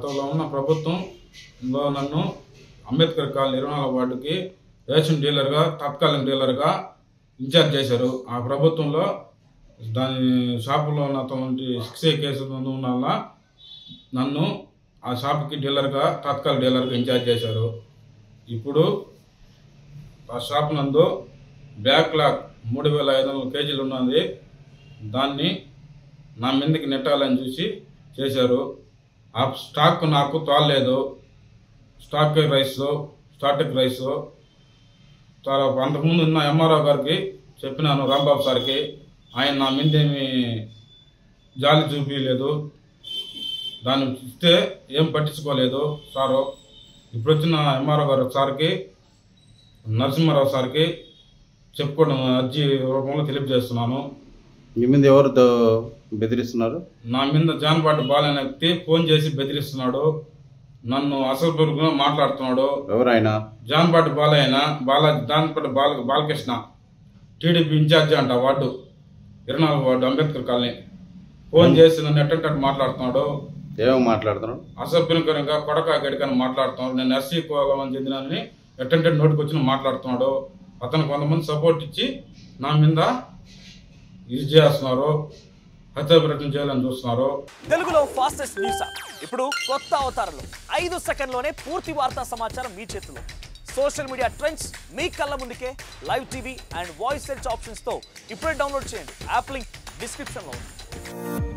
గతంలో ఉన్న ప్రభుత్వంలో నన్ను అంబేద్కర్ కాలనీ 24 వార్డుకి రేషన్ డీలర్గా తాత్కాలిక డీలర్గా ఇన్ఛార్జ్ చేశారు. ఆ ప్రభుత్వంలో దాని షాపులో ఉన్నటువంటి 6A కేసులు ఉన్న వల్ల నన్ను ఆ షాప్కి డీలర్గా తాత్కాలిక డీలర్గా ఇన్ఛార్జ్ చేశారు. ఇప్పుడు ఆ షాప్ నందు బ్యాక్లాగ్ 3500 కేజీలు ఉన్నది. దాన్ని నా మీదకి నెట్టాలని చూసి చేశారు. ఆ స్టాక్ నాకు తోలలేదు. స్టార్టింగ్ రైస్ అంతకుముందు ఉన్న ఎంఆర్ఓ గారికి చెప్పినాను, రాంబాబు సార్కి. ఆయన నా మీద ఏమి జాలి చూపించలేదు. దాన్ని ఇస్తే ఏం పట్టించుకోలేదు సారు. ఇప్పుడు వచ్చిన ఎంఆర్ఓ గారు సార్కి, నరసింహారావు సార్కి చెప్పుకోవడం అర్జీ రూపంలో తెలియజేస్తున్నాను. మీ మీద ఎవరు బెదిరిస్తున్నారు? నా మీద జాన్పాటి బాల అనే వ్యక్తి ఫోన్ చేసి బెదిరిస్తున్నాడు. నన్ను అసలు మాట్లాడుతున్నాడు. ఎవరైనా? జాన్పాటి జాన్పాటి బాలకృష్ణ, టీడీపీ ఇన్ఛార్జి అంట, ward 24 ward Ambedkar colony. Phone చేసి నన్ను ఎట్టంటే మాట్లాడుతున్నాడు. ఏమేమి మాట్లాడుతున్నాడు? అసభ్యంకరంగా కొడక గడికని మాట్లాడుతున్నాడు. నేను ఎస్సీ కులం చెందినని ఎట్టంటే నోటికి వచ్చి మాట్లాడుతున్నాడు. అతను కొంతమంది సపోర్ట్ ఇచ్చి నా మీద ఇది చేస్తున్నారు, హత్యాప్రయత్నం చేయాలని చూస్తున్నారు. తెలుగులో ఫాస్టెస్ట్ న్యూస్ ఇప్పుడు కొత్త అవతారంలో 5 సెకండ్లోనే పూర్తి వార్తా సమాచారం మీ చేతిలో. సోషల్ మీడియా ట్రెండ్స్ మీ కళ్ళ ముందుకే live TV and voice search ఆప్షన్స్తో ఇప్పుడే డౌన్లోడ్ చేయండి. యాప్ లింక్ డిస్క్రిప్షన్లో ఉంది.